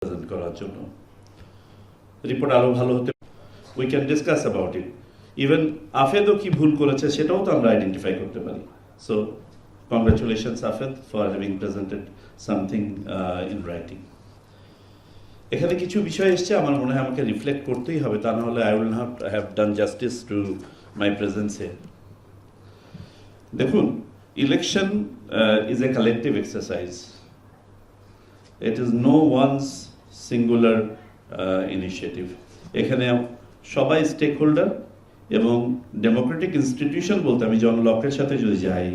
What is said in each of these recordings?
Present করার জন্য report আরো ভালো হতে we can discuss about it even আফেদও কি ভুল করেছে সেটাও তো আমরা আইডেন্টিফাই করতে পারি so congratulations Afed for having presented something in writing এখানে কিছু বিষয় এসছে আমার মনে হয় আমাকে রিফ্লেক্ট করতেই হবে তা না হলে I will not have done justice to my presence here দেখুন election is a collective exercise it is no one's singular initiative এখানে সবাই স্টেক হোল্ডার এবং ডেমোক্রেটিক ইনস্টিটিউশন বলতে আমি জন লকের সাথে যদি যাই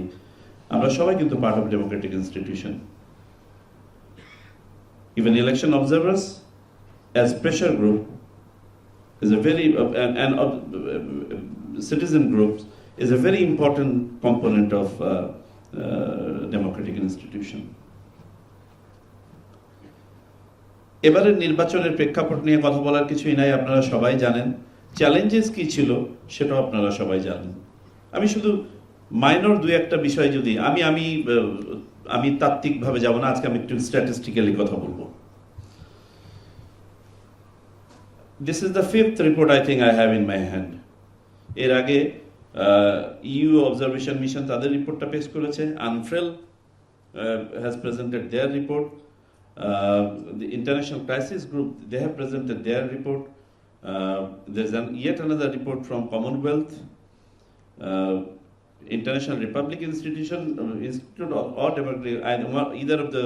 আমরা সবাই কিন্তু part of democratic institution even election observers as pressure group is a very and citizen groups is a very important component of democratic institution. এবারে নির্বাচনের প্রেক্ষাপট নিয়ে কথা বলার কিছুই নাই আপনারা সবাই জানেন চ্যালেঞ্জেস কি ছিল সেটাও আপনারা সবাই জানেন আমি শুধু মাইনর দুই একটা বিষয় যদি আমি তাত্ত্বিকভাবে যাব না আজকে আমি একটু স্ট্যাটিস্টিক্যালি কথা বলবো This is the fifth report I think I have in my hand. এর আগে EU Observation Mission তাদের রিপোর্টটা পেশ করেছে UNFREL has presented their report. The International Crisis Group they have presented their report. There's yet another report from Commonwealth, International Republic Institute or Democratic either of the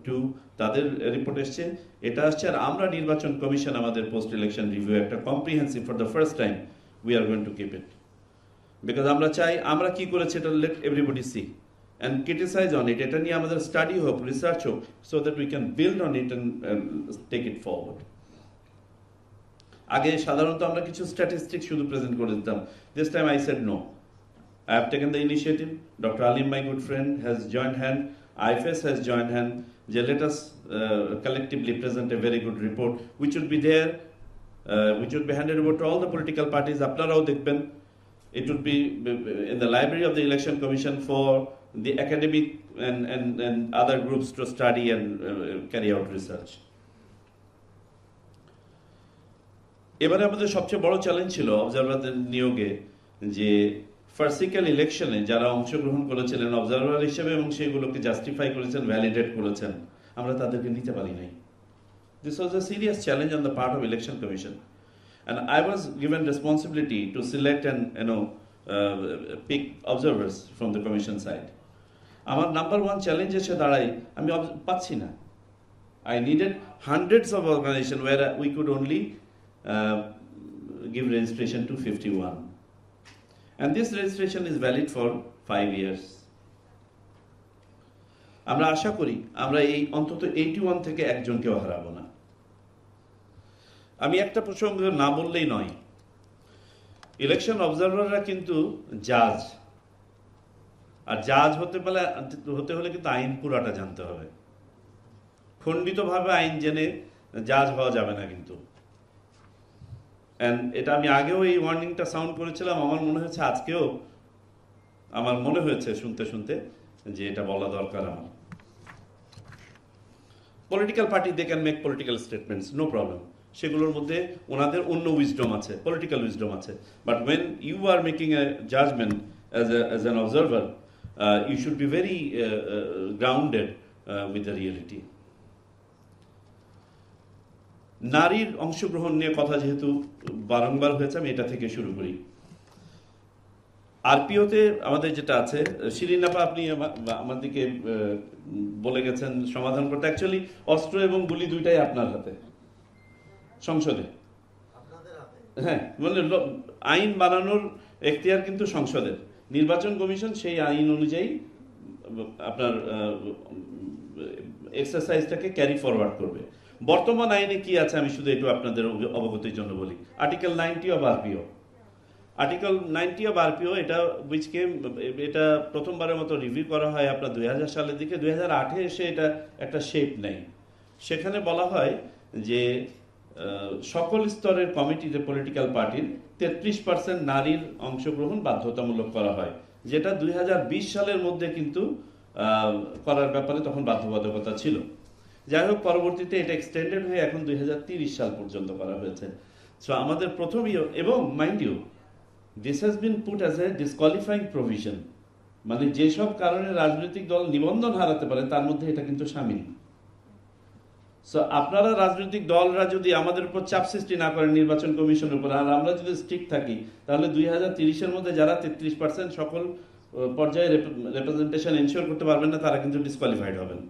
two তাদের report এসছে এটা আসছে আর আমরা নির্বাচন কমিশন আমাদের post election review একটা comprehensive for the first time we are going to keep it because আমরা চাই আমরা কি করেছি এটা let everybody see and criticise on it এটা নিয়ে আমাদের স্টাডি হোক রিসার্চ হোক so that we can build on it and take it forward আগে সাধারণত আমরা কিছু স্ট্যাটিস্টিক্স শুধু প্রেজেন্ট করে দিতাম this time I said no I have taken the initiative. Dr. Alim, my good friend, has joined hand. IFS has joined hand. Let us collectively present a very good report, which will be there, which will be handed over to all the political parties. Apnarao dekhben. It will be in the library of the Election Commission for the academic and other groups to study and carry out research. এবারে আমাদের সবচেয়ে বড় challenge ছিল অবজারভারদের নিয়োগে যে farcical ইলেকশনে যারা অংশগ্রহণ করেছিলেন অবজারভার হিসেবে এবং সেগুলোকে জাস্টিফাই করেছেন ভ্যালিডেট করেছেন আমরা তাদেরকে নিতে পারি নাই this was a serious challenge on the part of election commission and I was given responsibility to select and pick observers from the commission side আমার নাম্বার ওয়ান চ্যালেঞ্জ এসে দাঁড়াই আমি পাচ্ছি না I needed hundreds of organisation where we could only give registration to 51 and this registration is valid for 5 years আমরা আশা করি আমরা এই অন্তত 81 থেকে একজনকেও হারাবো না আমি একটা প্রসঙ্গ না বললেই নয় ইলেকশন অবজারভাররা কিন্তু জাজ আর জাজ হতে হলে কিন্তু আইন পুরাটা জানতে হবে খণ্ডিতভাবে আইন জেনে জাজ হওয়া যাবে না কিন্তু এটা আমি আগেও এই ওয়ার্নিংটা সাউন্ড করেছিলাম আমার মনে হচ্ছে আজকেও আমার মনে হয়েছে শুনতে শুনতে যে এটা বলা দরকার আমার political party they can make political statements no problem সেগুলোর মধ্যে ওনাদের অন্য উইজডম আছে পলিটিক্যাল উইজডম আছে but when you are making a judgement as an observer you should be very grounded with the reality নারীর অংশগ্রহণ নিয়ে কথা যেহেতু বারংবার হয়েছে আমি এটা থেকে শুরু করি আরপিওতে আমাদের যেটা আছে শিরিন আপা আপনি আমার দিকে বলে গেছেন সমাধান করতে অ্যাকচুয়ালি অস্ত্র এবং গুলি দুইটাই আপনার হাতে সংসদে হ্যাঁ মানে আইন বানানোর এখতিয়ার কিন্তু সংসদের নির্বাচন কমিশন সেই আইন অনুযায়ী আপনার এক্সারসাইজটাকে ক্যারি ফরওয়ার্ড করবে বর্তমান আইনে কি আছে আমি শুধু একটু আপনাদের অবগতির জন্য বলি article 90 of RPO article 90 of RPO এটা এটা প্রথমবারের মতো রিভিউ করা হয় আপনার 2000 সালের দিকে 2008-এ এসে এটা একটা শেপ নেয় সেখানে বলা হয় যে সকল স্তরের কমিটিতে পলিটিক্যাল পার্টির 33% নারীর অংশগ্রহণ বাধ্যতামূলক করা হয় যেটা 2020 সালের মধ্যে কিন্তু করার ব্যাপারে তখন বাধ্যবাধকতা ছিল যাই হোক, পরবর্তীতে এটা এক্সটেন্ডেড হয়ে এখন 2030 সাল পর্যন্ত করা হয়েছে। সো আমাদের প্রথম এবং mind you, this has been put as a disqualifying provision, মানে যেসব কারণে রাজনৈতিক দল নিবন্ধন হারাতে পারে তার মধ্যে এটা কিন্তু শামিল। সো আপনারা রাজনৈতিক দলরা যদি আমাদের উপর চাপ সৃষ্টি না করেন নির্বাচন কমিশনের উপর, আর আমরা যদি স্ট্রিক্ট থাকি, তাহলে 2030-এর মধ্যে যারা 33% সকল পর্যায়ে রিপ্রেজেন্টেশন এনশিওর করতে পারবেন না, তারা কিন্তু ডিসকোয়ালিফাইড হবেন।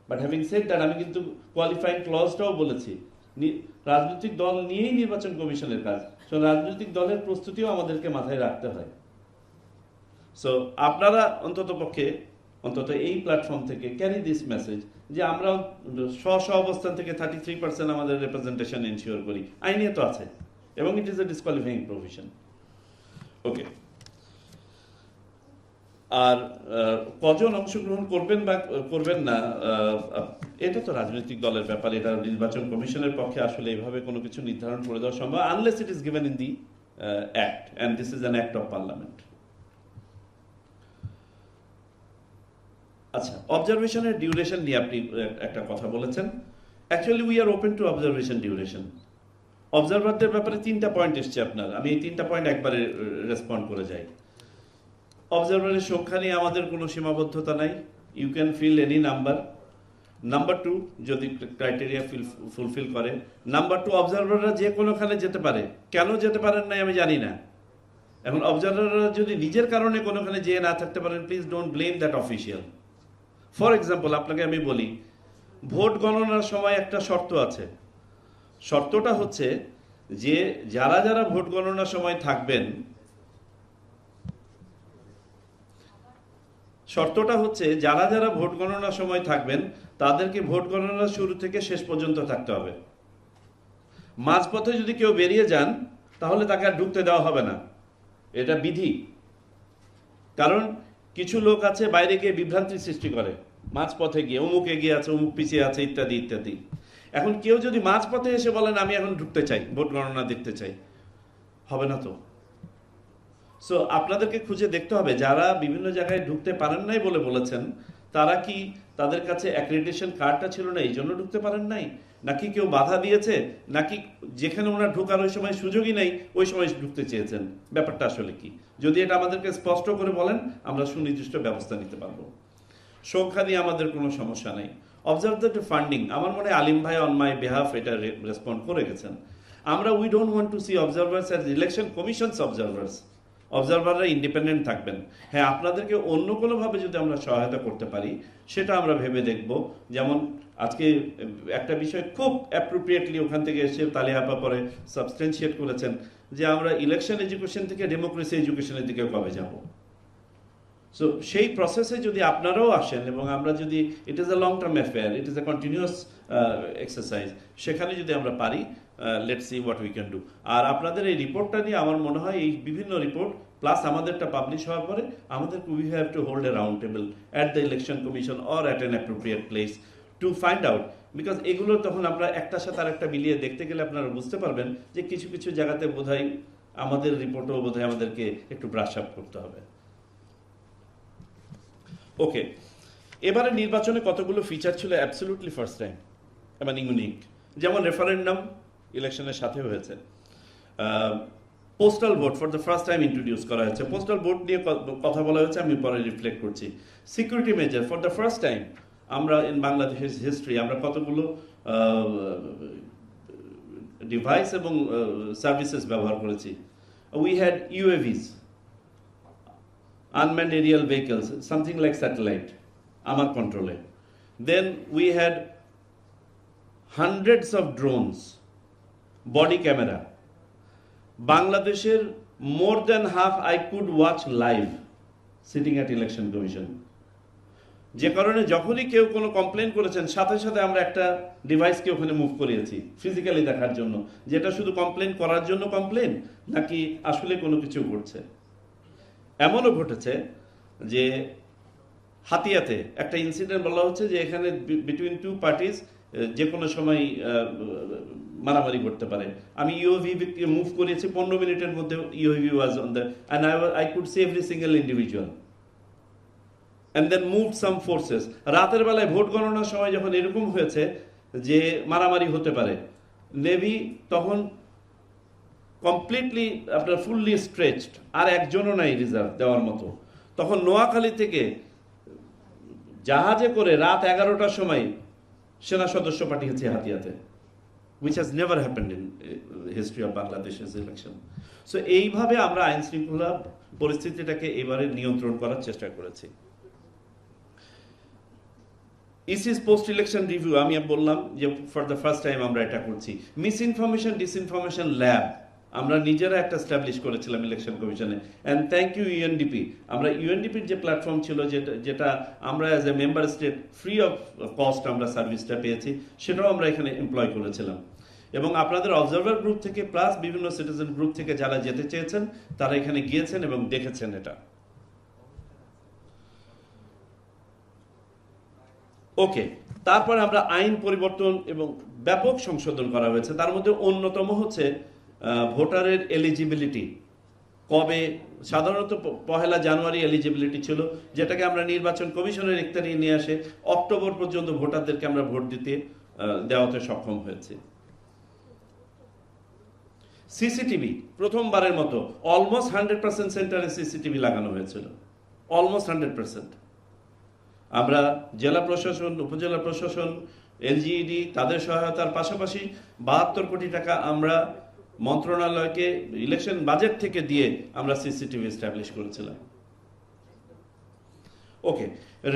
বাট হ্যাভিং সেড দ্যাট, আমি কিন্তু কোয়ালিফাইং ক্লজটাও বলেছি, রাজনৈতিক দল নিয়েই নির্বাচন কমিশনের কাজ। সো রাজনৈতিক দলের প্রস্তুতিও আমাদেরকে মাথায় রাখতে হয়। সো আপনারা অন্তত এই প্ল্যাটফর্ম থেকে ক্যারি দিস মেসেজ, যে আমরা স্ব অবস্থান থেকে 33% আমাদের রিপ্রেজেন্টেশন এনশিওর করি, আইনে তো আছে, এবং ইট ইজ এ ডিসকোয়ালিফাইং প্রভিশন। ওকে, আর কজন অংশগ্রহণ করবেন বা করবেন না, এটা তো রাজনৈতিক দলের ব্যাপার। এটা নির্বাচন কমিশনের পক্ষে আসলে এইভাবে কোনো কিছু নির্ধারণ করে দেওয়া সম্ভব, unless it is given in the act, and this is an act of parliament. আচ্ছা, অবজারভেশনের ডিউরেশন নিয়ে আপনি একটা কথা বলেছেন। Actually we are open to observation duration. অবজারভারদের ব্যাপারে 3টা পয়েন্ট এসছে আপনার, আমি এই 3টা পয়েন্ট একবারে রেসপন্ড করে যাই। অবজারভারের সংখ্যা নিয়ে আমাদের কোনো সীমাবদ্ধতা নাই, you can fill any number. Number 2, যদি ক্রাইটেরিয়া ফুলফিল করে। নাম্বার 2, অবজারভাররা যে কোনোখানে যেতে পারে। কেন যেতে পারেন নাই আমি জানি না। এখন অবজারভাররা যদি নিজের কারণে কোনোখানে যেয়ে না থাকতে পারেন, please don't blame that official. For example, আপনাকে আমি বলি, ভোট গণনার সময় একটা শর্ত আছে। শর্তটা হচ্ছে যে যারা যারা ভোট গণনার সময় থাকবেন, ভোট গণনার সময় থাকবেন তাদেরকে ভোট গণনার শুরু থেকে শেষ পর্যন্ত থাকতে হবে। মাঝপথে যদি কেউ বেরিয়ে যান, তাহলে তাকে আর ঢুকতে দেওয়া হবে না, এটা বিধি। কারণ কিছু লোক আছে বাইরে গিয়ে বিভ্রান্তি সৃষ্টি করে, মাঝপথে গিয়ে অমুক এগিয়ে আছে, অমুক পিছিয়ে আছে, ইত্যাদি ইত্যাদি। এখন কেউ যদি মাঝপথে এসে বলেন আমি এখন ঢুকতে চাই, ভোট গণনা দেখতে চাই, হবে না তো। সো আপনাদেরকে খুঁজে দেখতে হবে, যারা বিভিন্ন জায়গায় ঢুকতে পারেন নাই বলে বলেছেন, তারা কি তাদের কাছে অ্যাক্রেডিটেশন কার্ডটা ছিল না এই জন্য ঢুকতে পারেন নাই, নাকি কেউ বাধা দিয়েছে, নাকি যেখানে ওনার ঢোকার ওই সময় সুযোগই নেই ওই সময় ঢুকতে চেয়েছেন? ব্যাপারটা আসলে কি? যদি এটা আমাদেরকে স্পষ্ট করে বলেন, আমরা সুনির্দিষ্ট ব্যবস্থা নিতে পারবো। সংখ্যা নিয়ে আমাদের কোনো সমস্যা নেই। অবজার্ভ দ্য ফান্ডিং, আমার মনে হয় আলিম ভাই অন মাই বেহাফ এটা রেসপন্ড করে গেছেন। আমরা we don't want to see observers as election commission's observers. অবজারভাররা ইন্ডিপেন্ডেন্ট থাকবেন। হ্যাঁ, আপনাদেরকে অন্য কোনোভাবে যদি আমরা সহায়তা করতে পারি, সেটা আমরা ভেবে দেখব। যেমন আজকে একটা বিষয় খুব অ্যাপ্রোপ্রিয়েটলি ওখান থেকে এসে তালিয়াপা পরে সাবস্টেন্সিয়েট করেছেন, যে আমরা ইলেকশন এডুকেশন থেকে ডেমোক্রেসি এডুকেশনের দিকে কবে যাব। সো সেই প্রসেসে যদি আপনারাও আসেন, এবং আমরা যদি, it is a long term affair, it is a continuous exercise, সেখানে যদি আমরা পারি, let's see what we can do. আর আপনাদের এই রিপোর্টটা নিয়ে আমার মনে হয় এই বিভিন্ন রিপোর্ট প্লাস আমাদেরটা পাবলিশ হওয়ার পরে আমাদের we have to hold a round table at the election commission or at an appropriate place to find out, because এগুলো তখন আমরা একটার সাথে আরেকটা মিলিয়ে দেখতে গেলে আপনারা বুঝতে পারবেন যে কিছু কিছু জায়গাতে বোধহয় আমাদের রিপোর্টও বোধহয় আমাদেরকে একটু ব্রাশ আপ করতে হবে। ওকে, এবারে নির্বাচনে কতগুলো ফিচার ছিল অ্যাবসলিউটলি ফার্স্ট টাইম এবং ইউনিক। যেমন রেফারেন্ডাম ইলেকশনের সাথে হয়েছে, postal vote for the first time introduce করা হয়েছে। পোস্টাল ভোট নিয়ে কথা বলা হয়েছে, আমি পরে রিফ্লেক্ট করছি। Security measure for the first time আমরা ইন বাংলাদেশ হিস্ট্রি আমরা কতগুলো ডিভাইস এবং সার্ভিসেস ব্যবহার করেছি। We had UAVs, unmanned aerial vehicles, something like satellite, আমার কন্ট্রোলে। Then we had hundreds of drones, body camera. বাংলাদেশের more than half I could watch live sitting at election commission. যে কারণে যখনই কেউ কোনো কমপ্লেন করেছেন, সাথে সাথে আমরা একটা ডিভাইসকে ওখানে মুভ করিয়েছি ফিজিক্যালি দেখার জন্য, যেটা শুধু কমপ্লেন করার জন্য কমপ্লেন নাকি আসলে কোনো কিছু ঘটছে। এমনও ঘটেছে যে হাতিয়াতে একটা ইনসিডেন্ট বলা হচ্ছে যে এখানে বিটুইন টু পার্টিজ যে কোনো সময় মারামারি করতে পারে। আমি ইউএভি মুভ করিয়েছি, 15 মিনিটের মধ্যে UAV was on the, and I could see every single individual. And then move some forces. রাতের বেলায় ভোট গণনার সময় যখন এরকম হয়েছে যে মারামারি হতে পারে, নেভি তখন কমপ্লিটলি আপনার ফুললি স্ট্রেচড, আর একজনও নাই রিজার্ভ দেওয়ার মতো। তখন নোয়াখালী থেকে জাহাজে করে রাত 11টার সময় সেনা সদস্য পাঠিয়েছে হাতিয়াতে, which has never happened in history of Bangladesh's election. So এইভাবে আমরা আইন শৃঙ্খলা পরিস্থিতিটাকে এবারে নিয়ন্ত্রণ করার চেষ্টা করেছি। ইসিস পোস্ট ইলেকশন রিভিউ, আমি বললাম যে ফর দ্য ফার্স্ট টাইম আমরা এটা করছি। মিস ইনফরমেশন ডিসইনফরমেশন ল্যাব আমরা নিজেরা একটা স্ট্যাবলিশ করেছিলাম ইলেকশন কমিশনে, অ্যান্ড থ্যাংক ইউ ইউএনডিপি। আমরা ইউএনডিপির যে প্ল্যাটফর্ম ছিল, যেটা আমরা as a member state free of cost আমরা সার্ভিসটা পেয়েছি, সেটাও আমরা এখানে এমপ্লয় করেছিলাম। এবং আপনাদের অবজারভার গ্রুপ থেকে প্লাস বিভিন্ন সিটিজেন গ্রুপ থেকে যারা যেতে চেয়েছেন তারা এখানে গিয়েছেন এবং দেখেছেন এটা। ওকে, তারপরে আমরা আইন পরিবর্তন এবং ব্যাপক সংশোধন করা হয়েছে। তার মধ্যে অন্যতম হচ্ছে ভোটারের এলিজিবিলিটি। কবে, সাধারণত 1 জানুয়ারি এলিজিবিলিটি ছিল, যেটাকে আমরা নির্বাচন কমিশনের ইখতিয়ারে নিয়ে আসে অক্টোবর পর্যন্ত ভোটারদেরকে আমরা ভোট দিতে দেওয়াতে সক্ষম হয়েছে। সিসিটিভি প্রথমবারের মতো অলমোস্ট 100% সেন্টারে সিসিটিভি লাগানো হয়েছিল, অলমোস্ট 100%। আমরা জেলা প্রশাসন, উপজেলা প্রশাসন, এলজিইডি তাদের সহায়তার পাশাপাশি 72 কোটি টাকা আমরা মন্ত্রণালয়কে ইলেকশন বাজেট থেকে দিয়ে আমরা সিসিটিভি এস্টাবলিশ করেছিলাম। ওকে,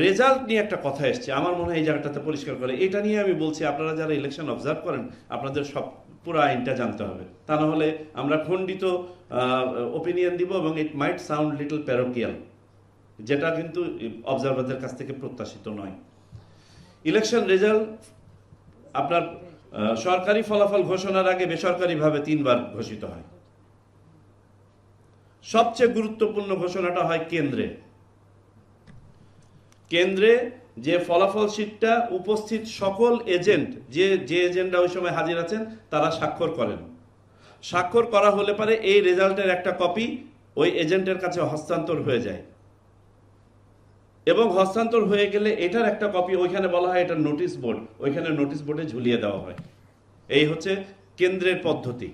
রেজাল্ট নিয়ে একটা কথা এসছে, আমার মনে হয় এই জায়গাটাতে পরিষ্কার করে। এটা নিয়ে আমি বলছি, আপনারা যারা ইলেকশন অবজার্ভ করেন আপনাদের সব পুরো আইনটা জানতে হবে, তা না হলে আমরা খণ্ডিত ওপিনিয়ন দিব এবং ইট মাইট সাউন্ড লিটল প্যারোকিয়াল, যেটা কিন্তু অবজারভারদের কাছ থেকে প্রত্যাশিত নয়। ইলেকশন রেজাল্ট আপনার সরকারি ফলাফল ঘোষণার আগে বেসরকারিভাবে 3 বার ঘোষিত হয়। সবচেয়ে গুরুত্বপূর্ণ ঘোষণাটা হয় কেন্দ্রে। কেন্দ্রে যে ফলাফল শীটটা উপস্থিত সকল এজেন্ট, যে এজেন্টরা ওই সময় হাজির আছেন তারা স্বাক্ষর করেন। স্বাক্ষর করা হলে পারে এই রেজাল্টের একটা কপি ওই এজেন্টের কাছে হস্তান্তর হয়ে যায়, এবং হস্তান্তর হয়ে গেলে এটার একটা কপি, ওইখানে বলা হয় এটা নোটিশ বোর্ড, ওইখানে নোটিশ বোর্ডে ঝুলিয়ে দেওয়া হয়। এই হচ্ছে কেন্দ্রের পদ্ধতি।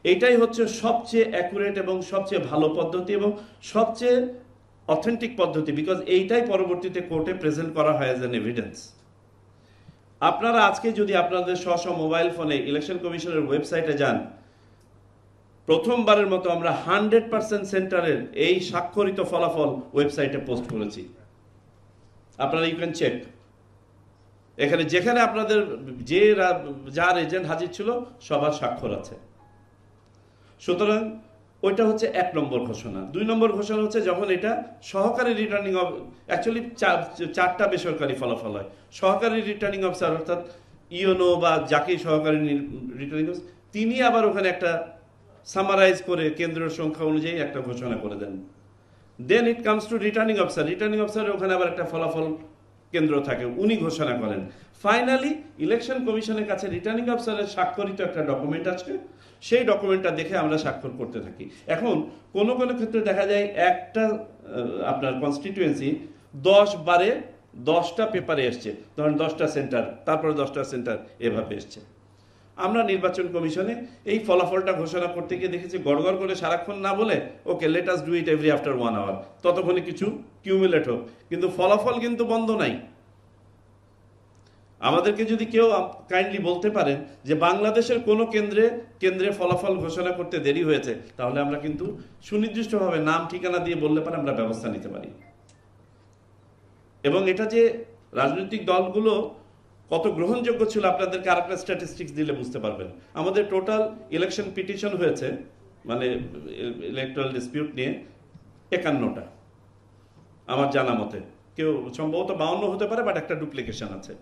এইটাই হচ্ছে সবচেয়ে অ্যাকুরেট এবং সবচেয়ে ভালো পদ্ধতি এবং সবচেয়ে অথেন্টিক পদ্ধতি, বিকজ এইটাই পরবর্তীতে কোর্টে প্রেজেন্ট করা হয় অ্যাজ এন এভিডেন্স। আপনারা আজকে যদি আপনাদের স্ব মোবাইল ফোনে ইলেকশন কমিশনের ওয়েবসাইটে যান, প্রথমবারের মতো আমরা 100% সেন্টারের এই স্বাক্ষরিত ফলাফল ওয়েবসাইটে পোস্ট করেছি। আপনারা ইউ ক্যান চেক, এখানে যেখানে আপনাদের যার এজেন্ট হাজির ছিল সবার স্বাক্ষর আছে। সুতরাং ওইটা হচ্ছে 1 নম্বর ঘোষণা। 2 নম্বর ঘোষণা হচ্ছে যখন এটা সহকারী রিটার্নিং অ্যাকচুয়ালি 4টা বেসরকারি ফলাফল হয়। সহকারী রিটার্নিং অফিসার অর্থাৎ ইওনো বা যাকে সহকারী রিটার্নিং অফিসার, তিনি আবার ওখানে একটা সামারাইজ করে কেন্দ্রের সংখ্যা অনুযায়ী একটা ঘোষণা করে দেন। Then it comes to returning officer. Returning অফিসারের ওখানে আবার একটা ফলাফল কেন্দ্র থাকে, উনি ঘোষণা করেন। ফাইনালি ইলেকশন কমিশনের কাছে রিটার্নিং অফিসারের স্বাক্ষরিত একটা ডকুমেন্ট আছে, সেই ডকুমেন্টটা দেখে আমরা স্বাক্ষর করতে থাকি। এখন কোনো কোনো ক্ষেত্রে দেখা যায় একটা আপনার কনস্টিটিউয়েন্সি 10 বারে 10টা পেপারে এসছে, ধরেন 10টা সেন্টার, তারপরে 10টা সেন্টার, এভাবে এসছে। আমরা নির্বাচন কমিশনে এই ফলাফলটা ঘোষণা করতে গিয়ে দেখেছি গড়গড় করে সারাক্ষণ না বলে okay let us do it every after 1 hour, ততক্ষণে কিছু কিউমুলেট হোক, কিন্তু ফলাফল কিন্তু বন্ধ নাই। আমাদেরকে যদি কেউ কাইন্ডলি বলতে পারেন যে বাংলাদেশের কোনো কেন্দ্রে ফলাফল ঘোষণা করতে দেরি হয়েছে, তাহলে আমরা কিন্তু সুনির্দিষ্টভাবে নাম ঠিকানা দিয়ে বললে পারে আমরা ব্যবস্থা নিতে পারি। এবং এটা যে রাজনৈতিক দলগুলো কত গ্রহণযোগ্য ছিল আপনাদেরকে আরেকটা স্ট্যাটিস্টিক্স দিলে বুঝতে পারবেন। আমাদের টোটাল ইলেকশন পিটিশন হয়েছে, মানে ইলেকট্রাল ডিসপিউট নিয়ে 51টা আমার জানা মতে, কেউ সম্ভবত 52 হতে পারে, বাট একটা ডুপ্লিকেশন আছে।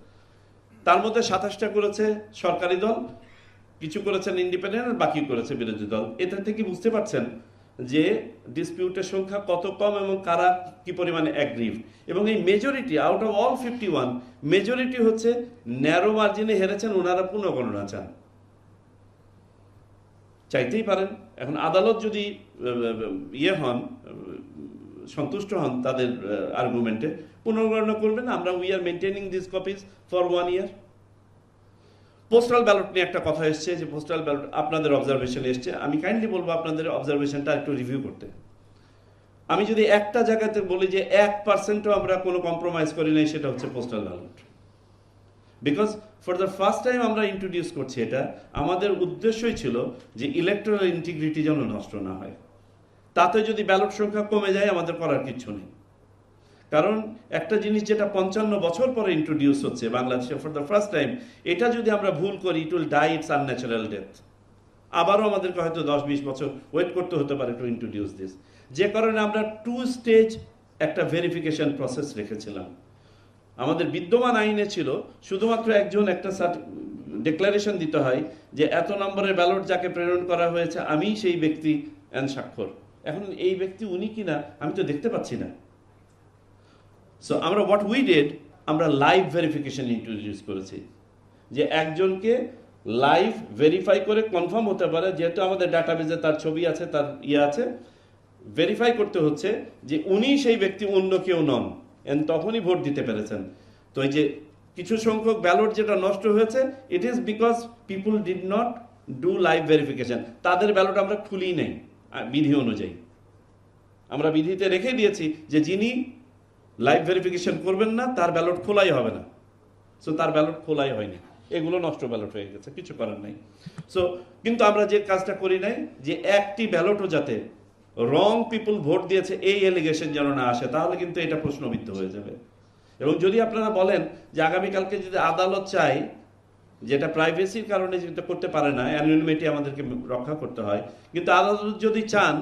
তার মধ্যে 27টা করেছে সরকারি দল, কিছু করেছেন ইন্ডিপেন্ডেন্ট, আর বাকি করেছে বিরোধী দল। এটা থেকে বুঝতে পারছেন যে ডিসপিউটের সংখ্যা কত কম এবং কারা কি পরিমাণে অ্যাগ্রিভ। এবং এই majority out of all 51, majority হচ্ছে ন্যারো মার্জিনে হেরেছেন, ওনারা পুনঃগণনা চান, চাইতেই পারেন। এখন আদালত যদি সন্তুষ্ট হন তাদের আর্গুমেন্টে, পুনর্গণনা করবেন। আমরা we R maintaining this copies for 1 year। Postal ballot নিয়ে একটা কথা এসছে, যে পোস্টাল ব্যালট আপনাদের অবজারভেশনে এসছে। আমি কাইন্ডলি বলবো আপনাদের অবজারভেশনটা একটু রিভিউ করতে। আমি যদি একটা জায়গাতে বলি যে 1%ও আমরা কোনো কম্প্রোমাইজ করি নাই, সেটা হচ্ছে postal ballot. Because for the first time আমরা ইন্ট্রোডিউস করছি এটা, আমাদের উদ্দেশ্যই ছিল যে ইলেকট্রাল ইন্টিগ্রিটি যেন নষ্ট না হয়। তাতে যদি ব্যালট সংখ্যা কমে যায় আমাদের করার কিচ্ছু নেই। কারণ একটা জিনিস যেটা 55 বছর পরে ইন্ট্রোডিউস হচ্ছে বাংলাদেশে ফর দ্য ফার্স্ট টাইম, এটা যদি আমরা ভুল করি, it will die it's unnatural death. আবারও আমাদেরকে হয়তো 10-20 বছর ওয়েট করতে হতে পারে টু ইন্ট্রোডিউস দিস। যে কারণে আমরা 2 স্টেজ একটা ভেরিফিকেশন প্রসেস রেখেছিলাম। আমাদের বিদ্যমান আইনে ছিল শুধুমাত্র একজন একটা ডিক্লারেশন দিতে হয় যে এত নম্বরের ব্যালট যাকে প্রেরণ করা হয়েছে আমি সেই ব্যক্তি এন স্বাক্ষর। এখন এই ব্যক্তি উনি কিনা আমি তো দেখতে পাচ্ছি না। সো আমরা হোয়াট উই ডিড, আমরা লাইভ ভেরিফিকেশন ইন্ট্রোডিউস করেছি, যে একজনকে লাইভ ভেরিফাই করে কনফার্ম হতে পারে, যেহেতু আমাদের ডাটাবেজে তার ছবি আছে, তার আছে, ভেরিফাই করতে হচ্ছে যে উনি সেই ব্যক্তি, অন্য কেউ নন, তখনই ভোট দিতে পেরেছেন। তো এই যে কিছু সংখ্যক ব্যালট যেটা নষ্ট হয়েছে, it is because people did not do live verification. তাদের ব্যালট আমরা খুলি নেই বিধি অনুযায়ী। আমরা বিধিতে রেখে দিয়েছি যে যিনি লাইভ ভেরিফিকেশন করবেন না তার ব্যালট খোলাই হবে না। সো তার ব্যালট খোলাই হয়নি, এগুলো নষ্ট ব্যালট হয়ে গেছে, কিছু করার নাই। সো কিন্তু আমরা যে কাজটা করি নাই, যে একটি ব্যালটও যাতে রং পিপল ভোট দিয়েছে এই এলিগেশন যেন না আসে, তাহলে কিন্তু এটা প্রশ্নবিদ্ধ হয়ে যাবে। এবং যদি আপনারা বলেন যে আগামীকালকে যদি আদালত চাই, যেটা প্রাইভেসির কারণে যেটা করতে পারে না, অ্যানোনিমিটি আমাদেরকে রক্ষা করতে হয়, কিন্তু আদালত যদি চান,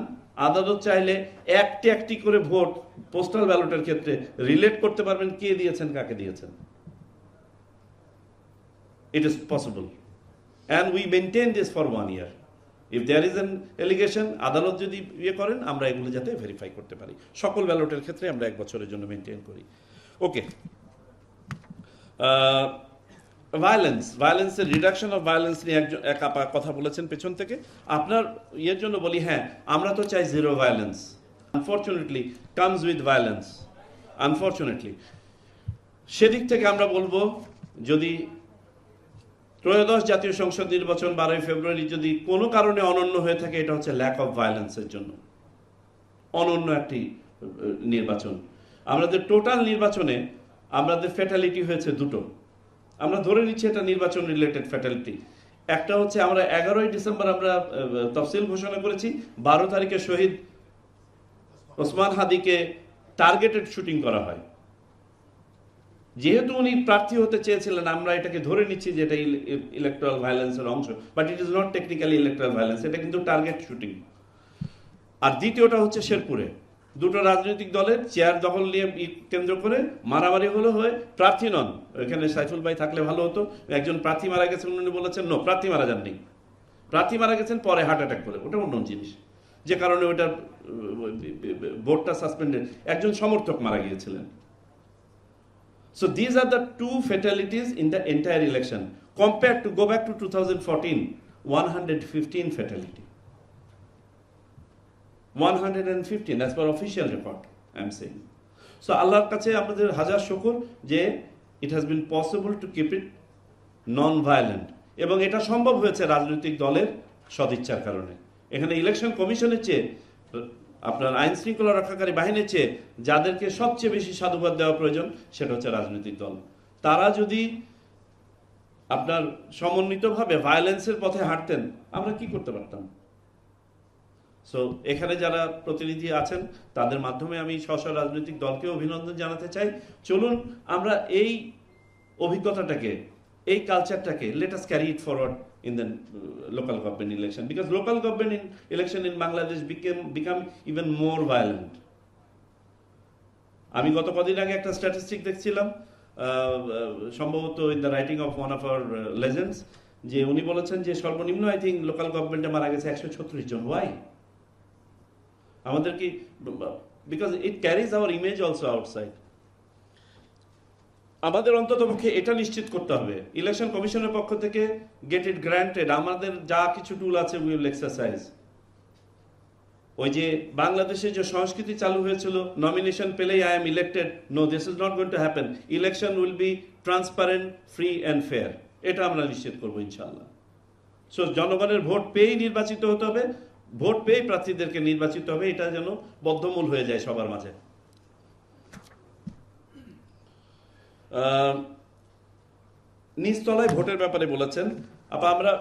আদালত চাইলে একটি একটি করে ভোট পোস্টাল ব্যালটের ক্ষেত্রে রিলেট করতে পারবেন কে দিয়েছেন কাকে দিয়েছেন। It is possible and we maintain this for 1 year। If there is an allegation, আদালত যদি করেন, আমরা এগুলো যাতে ভেরিফাই করতে পারি। সকল ব্যালটের ক্ষেত্রে আমরা 1 বছরের জন্য মেনটেন করি। ওকে, ভায়োলেন্সের রিডাকশন অফ ভায়োলেন্স নিয়ে এক আপা কথা বলেছেন পেছন থেকে। আপনার ইয়ের জন্য বলি, হ্যাঁ আমরা তো চাই zero violence. Unfortunately comes with violence, unfortunately. সেদিক থেকে আমরা বলবো, যদি ত্রয়োদশ জাতীয় সংসদ নির্বাচন 12ই ফেব্রুয়ারি যদি কোনো কারণে অনন্য হয়ে থাকে, এটা হচ্ছে ল্যাক অফ ভায়োলেন্সের জন্য অনন্য একটি নির্বাচন। আমাদের টোটাল নির্বাচনে আমাদের ফ্যাটালিটি হয়েছে 2টো। আমরা ধরে নিচ্ছি এটা নির্বাচন রিলেটেড ফ্যাটালিটি। একটা হচ্ছে আমরা 11ই ডিসেম্বর আমরা তফসিল ঘোষণা করেছি, 12 তারিখে শহীদ ওসমান হাদিকে টার্গেটেড শুটিং করা হয়। যেহেতু উনি প্রার্থী হতে চেয়েছিলেন, আমরা এটাকে ধরে নিচ্ছি যে এটা ইলেকট্রাল ভায়োলেন্সের অংশ, but it is not technically electoral violence, এটা কিন্তু টার্গেট শুটিং। আর দ্বিতীয়টা হচ্ছে শেরপুরে 2টো রাজনৈতিক দলের চেয়ার দখল নিয়ে কেন্দ্র করে মারামারি হয়ে প্রার্থী নন। এখানে সাইফুল ভাই থাকলে ভালো হতো। একজন প্রার্থী মারা গেছেন, উনি বলেছেন নো, প্রার্থী মারা যাননি, প্রার্থী মারা গেছেন পরে হার্ট অ্যাটাক করে, ওটা অন্য জিনিস, যে কারণে ওটা ভোটটা সাসপেন্ডেড। একজন সমর্থক মারা গিয়েছিলেন। So these are the 2 fatalities in the entire election. Compared to, go back to 2014, 115 fatality. 115 as per official record, I am saying. So আল্লাহর কাছে আপনাদের হাজার শুকর যে it has been possible to keep it non-violent, এবং এটা সম্ভব হয়েছে রাজনৈতিক দলের সদিচ্ছার কারণে। এখানে ইলেকশন কমিশনের চেয়ে, আপনার আইন শৃঙ্খলা রক্ষাকারী বাহিনীর চেয়ে যাদেরকে সবচেয়ে বেশি সাধুবাদ দেওয়া প্রয়োজন, সেটা হচ্ছে রাজনৈতিক দল। তারা যদি আপনার সমন্বিতভাবে ভায়োলেন্সের পথে হাঁটতেন, আমরা কি করতে পারতাম? সো এখানে যারা প্রতিনিধি আছেন, তাদের মাধ্যমে আমি স্ব রাজনৈতিক দলকে অভিনন্দন জানাতে চাই। চলুন আমরা এই অভিজ্ঞতাটাকে, এই কালচারটাকে, let us carry it forward in the local government election, because local government election in Bangladesh become even more violent. আমি গত কদিন আগে একটা স্ট্যাটিস্টিক দেখছিলাম, সম্ভবত in the writing of one of our legends, যে উনি বলেছেন যে সর্বনিম্ন আই থিঙ্ক লোকাল গভর্নমেন্টে মারা গেছে 136 জন। ওয়াই? আমাদের কি, because it carries our image also outside. আমাদের অন্ততপক্ষে এটা নিশ্চিত করতে হবে, ইলেকশন কমিশনের পক্ষ থেকে গেট ইট গ্রান্টেড, আমাদের যা কিছু টুল আছে উই উইল এক্সারসাইজ। ওই যে বাংলাদেশে যে সংস্কৃতি চালু হয়েছিল, নমিনেশন পেলেই I am elected, no, this is not going to happen. Election will be transparent, free and fair, এটা আমরা নিশ্চিত করবো ইনশাআল্লাহ। সো জনগণের ভোট পেয়েই নির্বাচিত হতে হবে, ভোট পেয়েই প্রার্থীদেরকে নির্বাচিত হবে, এটা যেন বদ্ধমূল হয়ে যায় সবার মাঝে। নিচতলায় ভোটের ব্যাপারে বলেছেন আপা, আমরা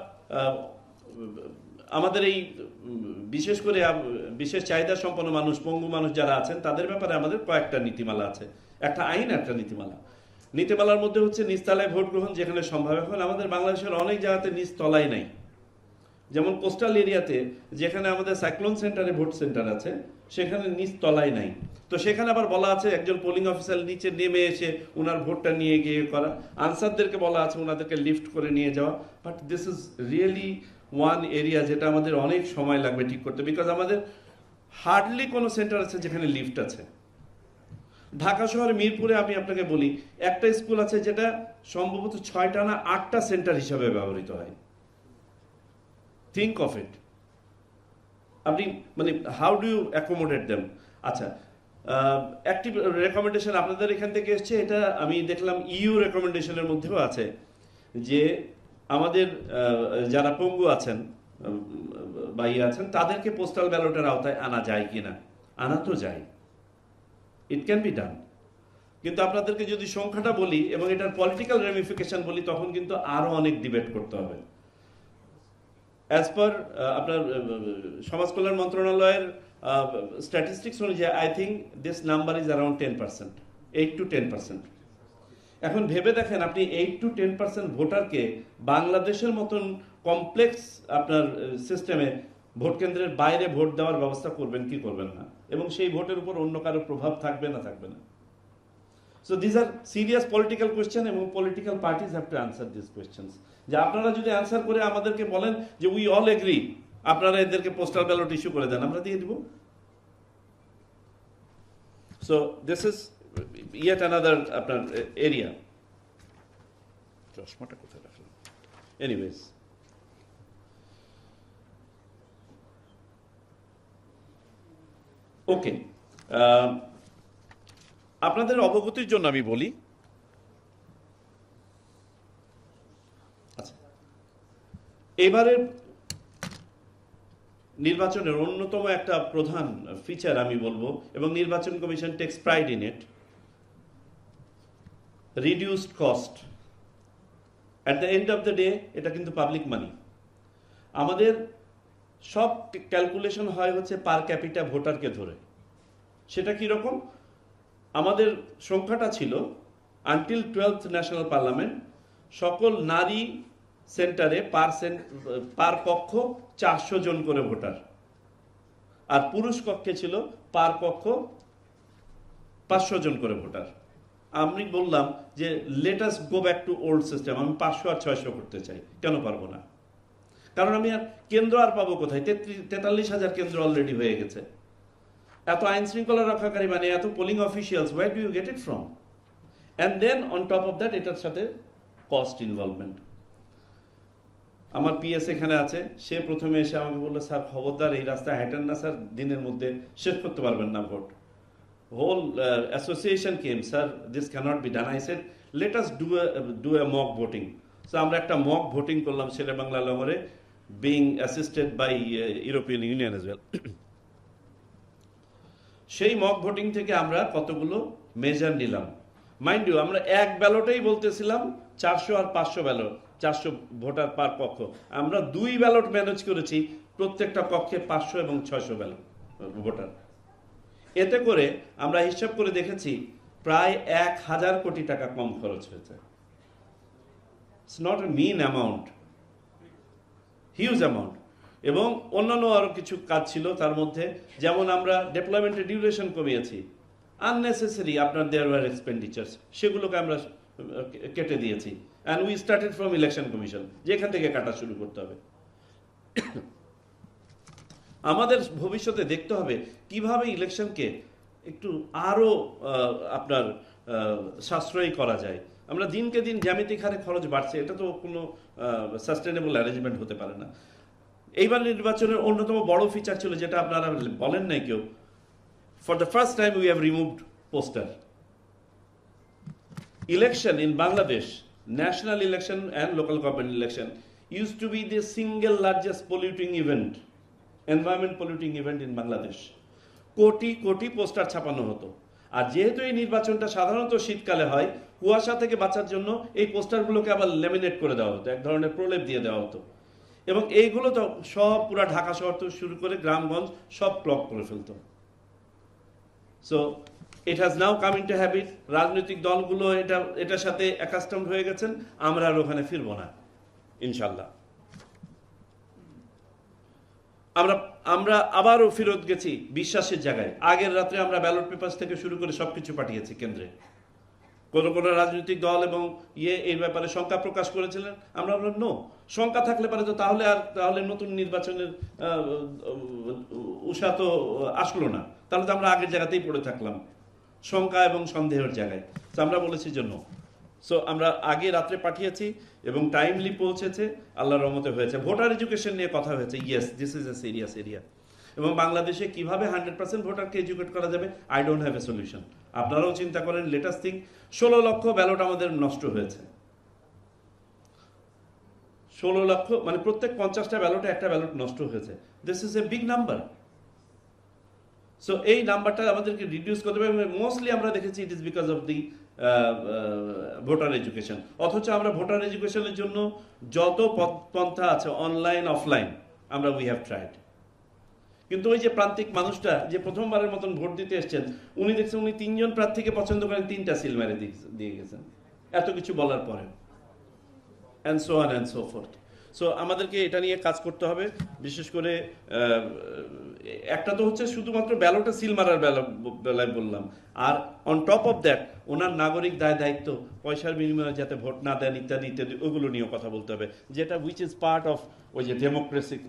আমাদের এই বিশেষ করে বিশেষ চাহিদা সম্পন্ন মানুষ, পঙ্গু মানুষ যারা আছেন, তাদের ব্যাপারে আমাদের কয়েকটা নীতিমালা আছে, একটা আইন, একটা নীতিমালা। নীতিমালার মধ্যে হচ্ছে নিচতলায় ভোট গ্রহণ যেখানে সম্ভব। এখন আমাদের বাংলাদেশের অনেক জায়গাতে নিচতলায় নাই, যেমন কোস্টাল এরিয়াতে যেখানে আমাদের সাইক্লোন সেন্টারে ভোট সেন্টার আছে, সেখানে নিচতলায় নাই। তো সেখানে আবার বলা আছে একজন পোলিং অফিসার নিচে নেমে এসে ওনার ভোটটা নিয়ে গিয়ে করা, আনসারদেরকে বলা আছে ওনাদেরকে লিফট করে নিয়ে যাওয়া। But this is really one area যেটা আমাদের অনেক সময় লাগবে ঠিক করতে, বিকজ আমাদের হার্ডলি কোনো সেন্টার আছে যেখানে লিফট আছে। ঢাকা শহরে মিরপুরে আমি আপনাকে বলি, একটা স্কুল আছে যেটা সম্ভবত 6টা না 8টা সেন্টার হিসাবে ব্যবহৃত হয়। থিঙ্ক অফ ইট, আপনি মানে how do you accommodate them. আচ্ছা, একটি রেকমেন্ডেশন আপনাদের এখান থেকে এসছে, এটা আমি দেখলাম ইউ রেকমেন্ডেশনের মধ্যেও আছে, যে আমাদের যারা পঙ্গু আছেন বা ইয়ে আছেন, তাদেরকে পোস্টাল ব্যালটের আওতায় আনা যায় কিনা। আনা তো যায়, ইট ক্যান বি ডান, কিন্তু আপনাদেরকে যদি সংখ্যাটা বলি এবং এটার পলিটিক্যাল রেমিফিকেশন বলি, তখন কিন্তু আরো অনেক ডিবেট করতে হবে। অ্যাজ পার আপনার সমাজ কল্যাণ মন্ত্রণালয়ের স্ট্যাটিস্টিক্স অনুযায়ী I think this number is around 10%, 8 to 10%। এখন ভেবে দেখেন, আপনি 8 to 10% ভোটারকে বাংলাদেশের মতন কমপ্লেক্স আপনার সিস্টেমে ভোট কেন্দ্রের বাইরে ভোট দেওয়ার ব্যবস্থা করবেন কি করবেন না, এবং সেই ভোটের উপর অন্য কারো প্রভাব থাকবে না থাকবে না। So these are serious political question, এবং political parties have to answer these questions. যে আপনারা যদি অ্যান্সার করে আমাদেরকে বলেন যে উই অল এগ্রি, আপনারা এদেরকে পোস্টাল ব্যালট ইস্যু করে দেন, আমরা দিয়ে দিব। So this is yet another আপনার এরিয়া। চশমাটা কোথায় রাখলাম? এনিওয়েজ, ওকে, আপনাদের অবগতির জন্য আমি বলি, আচ্ছা, এবারের নির্বাচনের অন্যতম একটা প্রধান ফিচার আমি বলবো, এবং নির্বাচন commission takes pride in it, reduced cost. At the end of the day এটা কিন্তু পাবলিক মানি। আমাদের সব ক্যালকুলেশন হয় হচ্ছে পার ক্যাপিটা ভোটারকে ধরে। সেটা কি রকম? আমাদের সংখ্যাটা ছিল আনটিল 12th ন্যাশনাল পার্লামেন্ট, সকল নারী সেন্টারে পার কক্ষ 400 জন করে ভোটার, আর পুরুষ কক্ষে ছিল পার কক্ষ 500 জন করে ভোটার। আমি বললাম যে let us go back to old system, আমি 500 আর 600 করতে চাই। কেন পারবো না? কারণ আমি আর কেন্দ্র আর পাবো কোথায়? 43,000 কেন্দ্র অলরেডি হয়ে গেছে। এত আইন শৃঙ্খলা রক্ষাকারী মানে এত polling officials, where do you get it from? And then on top of that এটার সাথে কস্ট ইনভলভমেন্ট। আমার পিএস এখানে আছে, সে প্রথমে এসে আমাকে বললো, স্যার খবরদার এই রাস্তায় হাঁটেন না স্যার, দিনের মধ্যে শেষ করতে পারবেন না ভোট। Whole association came, sir this can't be done. I said let us do a mock voting. So আমরা একটা মক ভোটিং করলাম শেরে বাংলা লঙ্গরে, being assisted by European Union as well. সেই মক ভোটিং থেকে আমরা কতগুলো মেজার নিলাম। মাইন্ড ইউ, আমরা এক ব্যালটেই বলতেছিলাম 400 আর 500 ব্যালট, 400 ভোটার পার কক্ষ। আমরা 2 ব্যালট ম্যানেজ করেছি, প্রত্যেকটা কক্ষে 500 এবং 600 ব্যালট ভোটার। এতে করে আমরা হিসাব করে দেখেছি প্রায় 1,000 কোটি টাকা কম খরচ হয়েছে। It's not a mean amount, huge amount. এবং অন্যান্য আরো কিছু কাজ ছিল তার মধ্যে, যেমন আমরা ডেপ্লয়মেন্টের ডিউরেশন কমিয়েছি, আননেসেসারি আপনার দেয়ার ওয়ার এক্সপেন্ডিচার্স, সেগুলোকে আমরা কেটে দিয়েছি। And we started from election commission, যেখান থেকে কাটা শুরু করতে হবে। আমাদের ভবিষ্যতে দেখতে হবে কিভাবে ইলেকশনকে একটু আরো আপনার সাশ্রয়ী করা যায়। আমরা দিনকে দিন জ্যামিতিক হারে খরচ বাড়ছে, এটা তো কোনো সাস্টেনেবল অ্যারেঞ্জমেন্ট হতে পারে না। এইবার নির্বাচনের অন্যতম বড় ফিচার ছিল, যেটা আপনারা বলেন নাই কেউ, for the first time we have removed poster. Election in Bangladesh, national election and local government election, used to be the single largest polluting event, environment polluting event in Bangladesh. Crore crore poster ছাপানো হতো। আর যেহেতু এই নির্বাচনটা সাধারণত শীতকালে হয়, কুয়াশা থেকে বাঁচার জন্য এই পোস্টারগুলোকে আবার ল্যামিনেট করে দেওয়া হতো, এক ধরনের প্রলেপ দিয়ে দেওয়া হতো, এবং এইগুলো তো সব পুরা ঢাকা শহর থেকে শুরু করে গ্রামগঞ্জ সব ক্লক করে ফেলতো। So it has now come into habit. রাজনৈতিক দলগুলো এটার সাথে অ্যাকাস্টমড হয়ে গেছেন, আমরা আর ওখানে ফিরবো না ইনশাল্লাহ। আমরা আবারও ফেরত গেছি বিশ্বাসের জায়গায়। আগের রাত্রে আমরা ব্যালট পেপার থেকে শুরু করে সবকিছু পাঠিয়েছি কেন্দ্রে। কোন কোন রাজনৈতিক দল এবং এই ব্যাপারে শঙ্কা প্রকাশ করেছিলেন, আমরা বললাম নো, শঙ্কা থাকলে পারে তো তাহলে নতুন নির্বাচনের উষা তো আসলো না, তাহলে তো আমরা আগের জায়গাতেই পড়ে থাকলাম শঙ্কা এবং সন্দেহের জায়গায়। তো আমরা বলেছি জন্য সো আমরা আগে রাত্রে পাঠিয়েছি এবং টাইমলি পৌঁছেছে, আল্লাহর রহমতে হয়েছে। ভোটার এডুকেশন নিয়ে কথা হয়েছে, yes this is a serious area. এবং বাংলাদেশে কিভাবে 100% ভোটারকে এডুকেট করা যাবে, I don't have a solution. আপনারাও চিন্তা করেন, লেটেস্ট থিং 16 লক্ষ ব্যালট আমাদের নষ্ট হয়েছে। 16 লক্ষ মানে প্রত্যেক 50টা ব্যালটে একটা ব্যালট নষ্ট হয়েছে। This is a big number. So এই নাম্বারটা আমাদেরকে রিডিউস করতে হবে। মোস্টলি আমরা দেখেছি it is because of the voter education. অথচ আমরা ভোটার এডুকেশনের জন্য যত পন্থা আছে অনলাইন অফলাইন আমরা উই হ্যাভ ট্রাইড, কিন্তু ওই যে প্রান্তিক মানুষটা যে প্রথমবারের মতন ভোট দিতে এসছেন, উনি দেখছেন উনি 3 জন প্রার্থীকে পছন্দ করেন, 3টা সিল মেরে দিয়ে গেছেন এত কিছু বলার পরে, and so on and so fourth. So আমাদেরকে এটা নিয়ে কাজ করতে হবে। বিশেষ করে একটা তো হচ্ছে শুধুমাত্র ব্যালটে সিল মারার বেলায় বললাম, আর অন টপ অফ দ্যাট ওনার নাগরিক দায়িত্ব, পয়সার বিনিময়ে যাতে ভোট না দেন ইত্যাদি ইত্যাদি, ওগুলো নিয়েও কথা বলতে হবে, যেটা উইচ ইজ পার্ট অফ ওই যে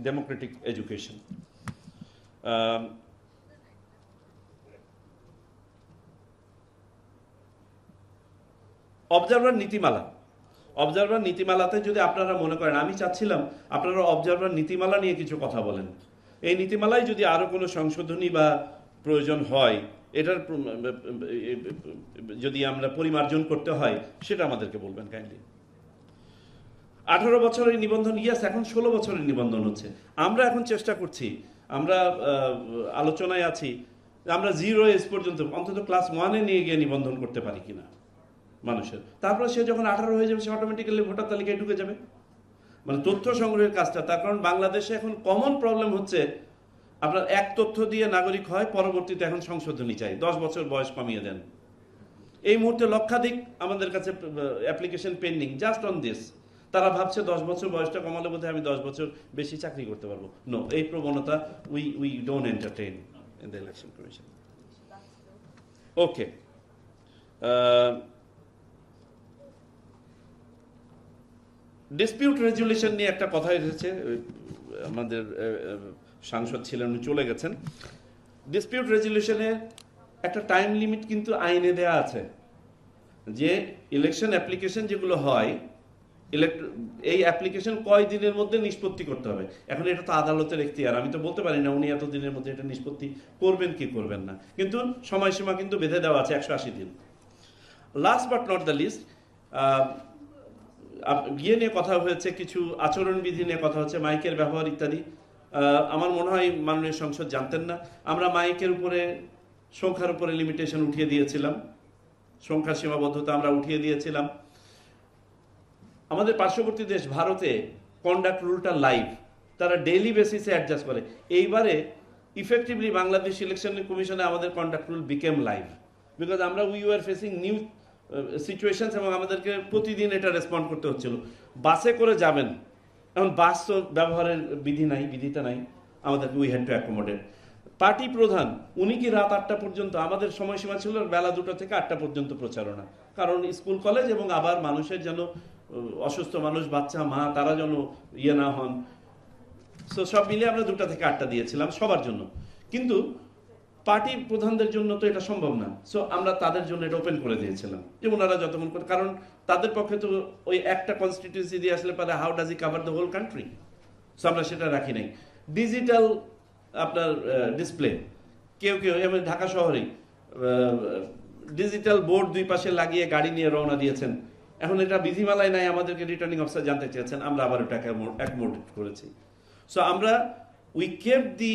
ডেমোক্রেটিক এডুকেশন। অবজারভার নীতিমালাতে যদি আপনারা মনে করেন, আমি চাচ্ছিলাম আপনারা অবজারভার নীতিমালা নিয়ে কিছু কথা বলেন। এই নীতিমালায় যদি আরো কোনো সংশোধনী বা প্রয়োজন হয়, এটার যদি আমরা পরিমার্জন করতে হয়, সেটা আমাদেরকে বলবেন কাইন্ডলি। 18 বছরের নিবন্ধন, ইয়াস, এখন 16 বছরের নিবন্ধন হচ্ছে। আমরা এখন চেষ্টা করছি, আমরা আলোচনায় আছি, আমরা 0 এজ পর্যন্ত অন্তত ক্লাস 1-এ নিয়ে গিয়ে নিবন্ধন করতে পারি কিনা মানুষের। তারপরে সে যখন 18 হয়ে যাবে, সে অটোমেটিক্যালি ভোটার তালিকায় ঢুকে যাবে। মানে তথ্য সংগ্রহের কাজটা, তার কারণ বাংলাদেশে এখন কমন প্রবলেম হচ্ছে আপনার এক তথ্য দিয়ে নাগরিক হয়, পরবর্তীতে এখন সংশোধনী চাই, 10 বছর বয়স কমিয়ে দেন। এই মুহূর্তে লক্ষাধিক আমাদের কাছে application pending just on this. তারা ভাবছে 10 বছর বয়সটা কমালে বোধহয় আমি 10 বছর বেশি চাকরি করতে পারবো। নো, এই প্রবণতা we don't entertain in the election commission. Okay, dispute resolution নিয়ে একটা কথা এসেছে, আমাদের সাংসদ ছিলেন, উনি চলে গেছেন। ডিসপিউট রেজুলেশনে একটা টাইম লিমিট কিন্তু আইনে দেয়া আছে, যে ইলেকশন অ্যাপ্লিকেশন যেগুলো হয়, এই অ্যাপ্লিকেশন কয় দিনের মধ্যে নিষ্পত্তি করতে হবে। এখন এটা তো আদালতের এখতিয়ার, আমি তো বলতে পারি না উনি এত দিনের মধ্যে এটা নিষ্পত্তি করবেন কি করবেন না, কিন্তু সময়সীমা কিন্তু বেঁধে দেওয়া আছে 180 দিন। Last but not the least, গিয়ে নিয়ে কথা হয়েছে, কিছু আচরণবিধি নিয়ে কথা হচ্ছে, মাইকের ব্যবহার ইত্যাদি। আমার মনে হয় মাননীয় সংসদ জানতেন না, আমরা মাইকের উপরে সংখ্যার উপরে লিমিটেশন উঠিয়ে দিয়েছিলাম, সংখ্যার সীমাবদ্ধতা আমরা উঠিয়ে দিয়েছিলাম। আমাদের পার্শ্ববর্তী দেশ ভারতে কন্ডাক্ট রুলটা লাইভ, তারা ডেইলি বেসিসে অ্যাডজাস্ট করে। এইবারে ইফেক্টিভলি বাংলাদেশ ইলেকশন কমিশনে আমাদের conduct rule became live, because আমরা we are facing new situations এবং আমাদেরকে প্রতিদিন এটা রেসপন্ড করতে হচ্ছিল। বাসে করে যাবেন, এখন বাস তো ব্যবহারের বিধিটা নাই, আমাদেরকে we had to accommodate. Party প্রধান উনি কি রাত 8টা পর্যন্ত, আমাদের সময়সীমা ছিল বেলা 2টা থেকে 8টা পর্যন্ত প্রচারণা, কারণ স্কুল কলেজ এবং আবার মানুষের যেন অসুস্থ মানুষ, বাচ্চা, মা, তারা যেন না হন। সো সব মিলিয়ে আমরা 2টা থেকে 8টা দিয়েছিলাম সবার জন্য, কিন্তু পার্টি প্রধানদের জন্য তো এটা সম্ভব না। সো আমরা তাদের জন্য এটা ওপেন করে দিয়েছিলাম, যে ওনারা যতক্ষণ করে, কারণ তাদের পক্ষে তো ওই একটা কনস্টিটিউয়েন্সি দিয়ে আসলে পারে, how does he cover the whole country. So আমরা সেটা রাখি নাই। ডিজিটাল আপনার ডিসপ্লে, কেউ কেউ এবার ঢাকা শহরেই ডিজিটাল বোর্ড দুই পাশে লাগিয়ে গাড়ি নিয়ে রওনা দিয়েছেন। এখন এটা বিধিমালায় নাই, আমাদেরকে রিটার্নিং অফিসার জানতে চেয়েছেন, আমরা আবার ওটাকে অ্যাকোমোডেট করেছি। সো আমরা we kept the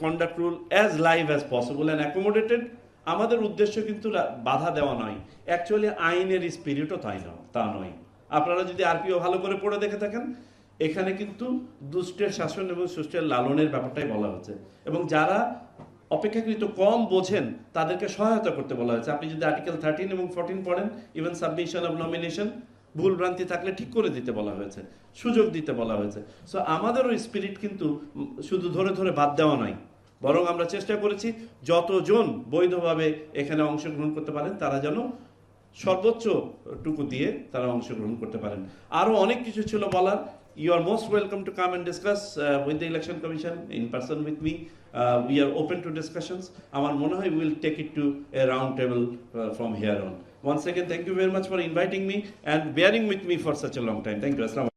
conduct rule as live as possible and accommodated. আমাদের উদ্দেশ্য কিন্তু বাধা দেওয়া নয়, অ্যাকচুয়ালি আইনের স্পিরিটও তাই না, তা নয়। আপনারা যদি আরপিও ভালো করে পড়ে দেখে থাকেন, এখানে কিন্তু দুষ্টের শাসন এবং সুষ্টের লালনের ব্যাপারটাই বলা হচ্ছে, এবং যারা অপেক্ষাকৃত কম বোঝেন তাদেরকে সহায়তা করতে বলা হয়েছে। আপনি যদি আর্টিকেল 13 এবং 14 পড়েন, ইভেন সাবমিশন অফ নমিনেশন, ভুল ভ্রান্তি থাকলে ঠিক করে দিতে বলা হয়েছে, সুযোগ দিতে বলা হয়েছে। সো আমাদেরও স্পিরিট কিন্তু শুধু ধরে ধরে বাদ দেওয়া নয়, বরং আমরা চেষ্টা করেছি যতজন বৈধভাবে এখানে অংশগ্রহণ করতে পারেন তারা যেন সর্বোচ্চ টুকু দিয়ে তারা অংশগ্রহণ করতে পারেন। আরও অনেক কিছু ছিল বলার। You are most welcome to come and discuss with the Election Commission in person with me. We are open to discussions. Amar mone hoy we will take it to a round table from here on. Once again, thank you very much for inviting me and bearing with me for such a long time. Thank you. Assalam.